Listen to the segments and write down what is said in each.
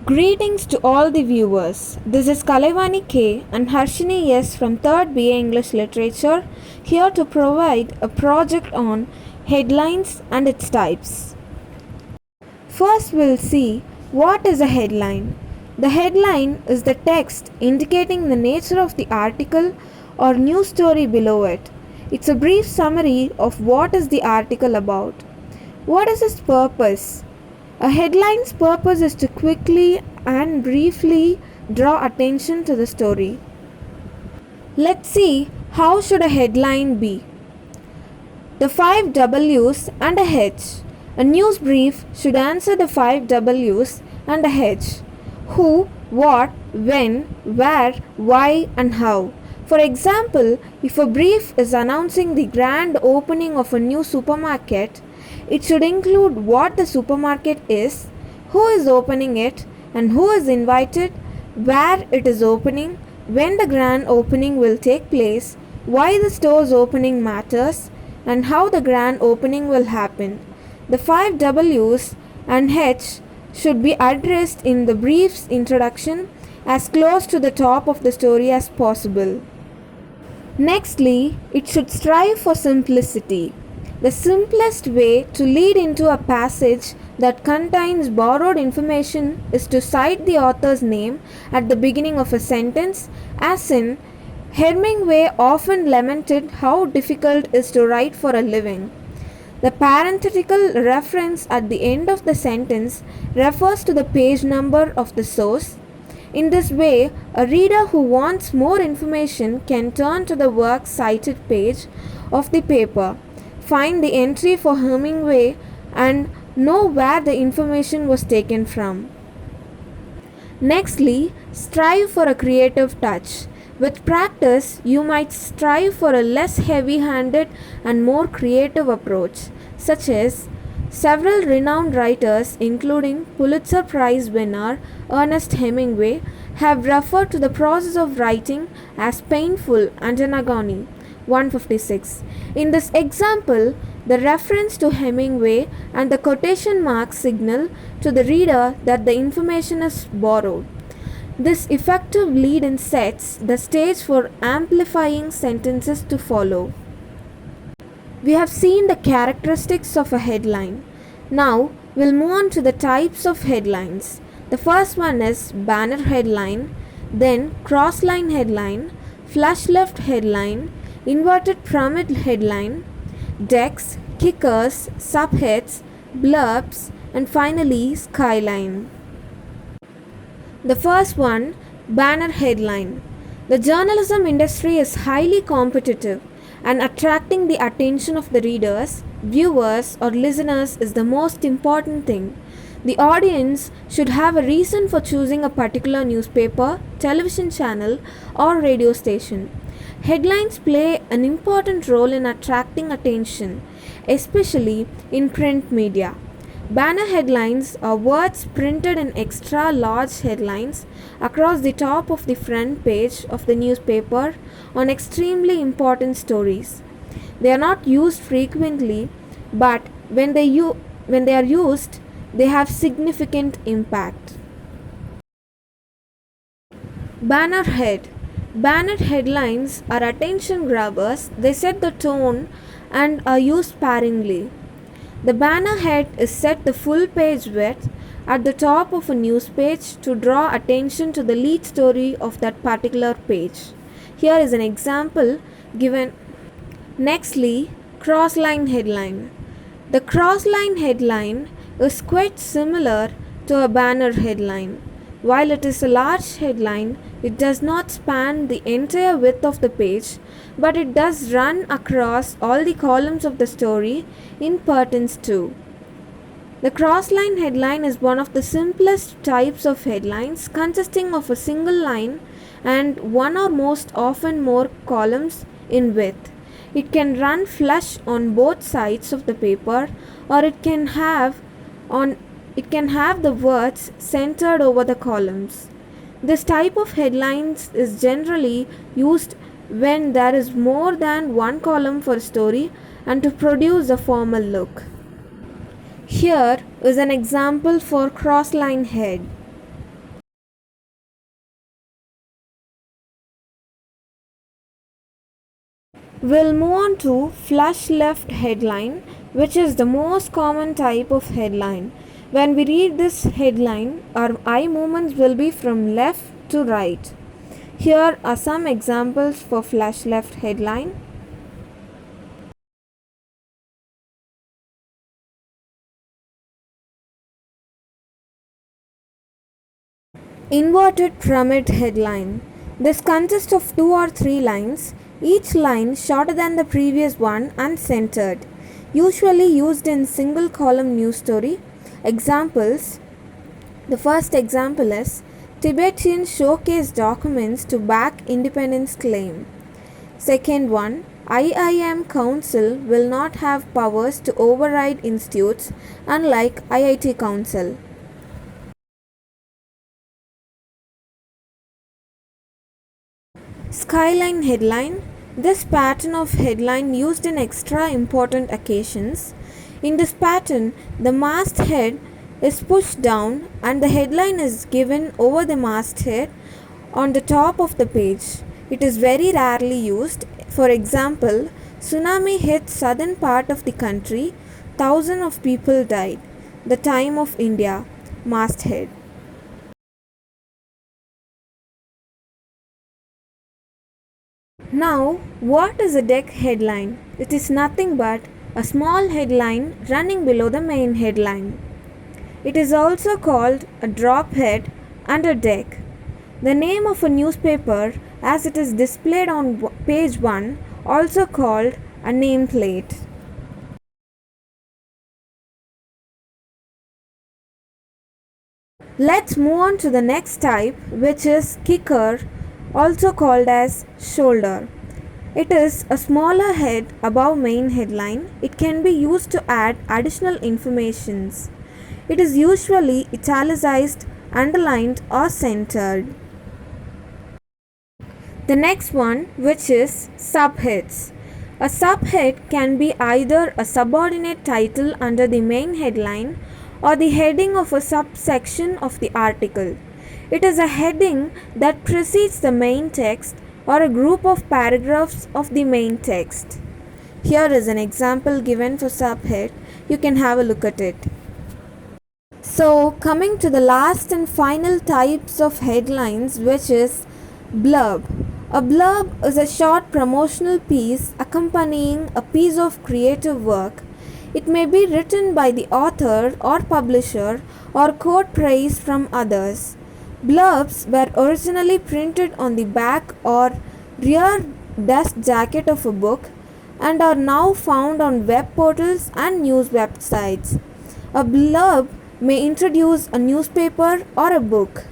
Greetings to all the viewers. This is Kalaivani K and Harshini S from 3rd BA English Literature, here to provide a project on headlines and its types. First, we'll see what is a headline. The headline is the text indicating the nature of the article or news story below it. It's a brief summary of what is the article about. What is its purpose? A headline's purpose is to quickly and briefly draw attention to the story. Let's see how should a headline be. The 5 W's and a H. A news brief should answer the 5 W's and a H. Who, what, when, where, why and how. For example, if a brief is announcing the grand opening of a new supermarket, it should include what the supermarket is, who is opening it, and who is invited, where it is opening, when the grand opening will take place, why the store's opening matters, and how the grand opening will happen. The 5 W's and H should be addressed in the brief's introduction as close to the top of the story as possible. Nextly, it should strive for simplicity. The simplest way to lead into a passage that contains borrowed information is to cite the author's name at the beginning of a sentence, as in, Hemingway often lamented how difficult it is to write for a living. The parenthetical reference at the end of the sentence refers to the page number of the source. In this way, a reader who wants more information can turn to the works cited page of the paper, find the entry for Hemingway, and know where the information was taken from. Nextly, strive for a creative touch. With practice, you might strive for a less heavy-handed and more creative approach, such as several renowned writers, including Pulitzer Prize winner Ernest Hemingway, have referred to the process of writing as painful and an agony. 156. In this example, the reference to Hemingway and the quotation marks signal to the reader that the information is borrowed. This effective lead-in sets the stage for amplifying sentences to follow. We have seen the characteristics of a headline. Now, we'll move on to the types of headlines. The first one is banner headline, then cross-line headline, flush left headline, inverted pyramid headline, decks, kickers, subheads, blurbs, and finally skyline. The first one, banner headline. The journalism industry is highly competitive, and attracting the attention of the readers, viewers, or listeners is the most important thing. The audience should have a reason for choosing a particular newspaper, television channel, or radio station. Headlines play an important role in attracting attention, especially in print media. Banner headlines are words printed in extra large headlines across the top of the front page of the newspaper on extremely important stories. They are not used frequently, but when they are used, they have significant impact. Banner head. Banner headlines are attention grabbers. They set the tone and are used sparingly. The banner head is set the full page width at the top of a news page to draw attention to the lead story of that particular page. Here is an example given. Nextly, cross-line headline. The cross-line headline is quite similar to a banner headline. While it is a large headline, it does not span the entire width of the page, but it does run across all the columns of the story in pertains to. The cross-line headline is one of the simplest types of headlines, consisting of a single line and one or most often more columns in width. It can run flush on both sides of the paper, or it can have the words centered over the columns. This type of headlines is generally used when there is more than one column for a story and to produce a formal look. Here is an example for cross-line head. We'll move on to flush left headline, which is the most common type of headline. When we read this headline, our eye movements will be from left to right. Here are some examples for flush left headline. Inverted pyramid headline. This consists of 2 or 3 lines, each line shorter than the previous one and centered. Usually used in single column news story. Examples. The first example is Tibetans showcase documents to back independence claim. Second one, IIM Council will not have powers to override institutes unlike IIT Council. Skyline headline. This pattern of headline used in extra important occasions. In this pattern, the masthead is pushed down and the headline is given over the masthead on the top of the page. It is very rarely used. For example, tsunami hit southern part of the country, thousands of people died. The time of India, masthead. Now, what is a deck headline? It is nothing but a small headline running below the main headline. It is also called a drop head and a deck. The name of a newspaper as it is displayed on page 1, also called a nameplate. Let's move on to the next type, which is kicker, also called as shoulder. It is a smaller head above main headline. It can be used to add additional informations. It is usually italicized, underlined or centered. The next one, which is subheads. A subhead can be either a subordinate title under the main headline or the heading of a subsection of the article. It is a heading that precedes the main text or a group of paragraphs of the main text. Here is an example given for subhead. You can have a look at it. So, coming to the last and final types of headlines, which is blurb. A blurb is a short promotional piece accompanying a piece of creative work. It may be written by the author or publisher or quote praise from others. Blurbs were originally printed on the back or rear dust jacket of a book and are now found on web portals and news websites. A blurb may introduce a newspaper or a book.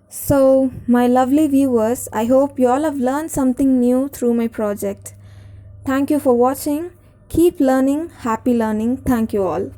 So, my lovely viewers, I hope you all have learned something new through my project. Thank you for watching. Keep learning. Happy learning. Thank you all.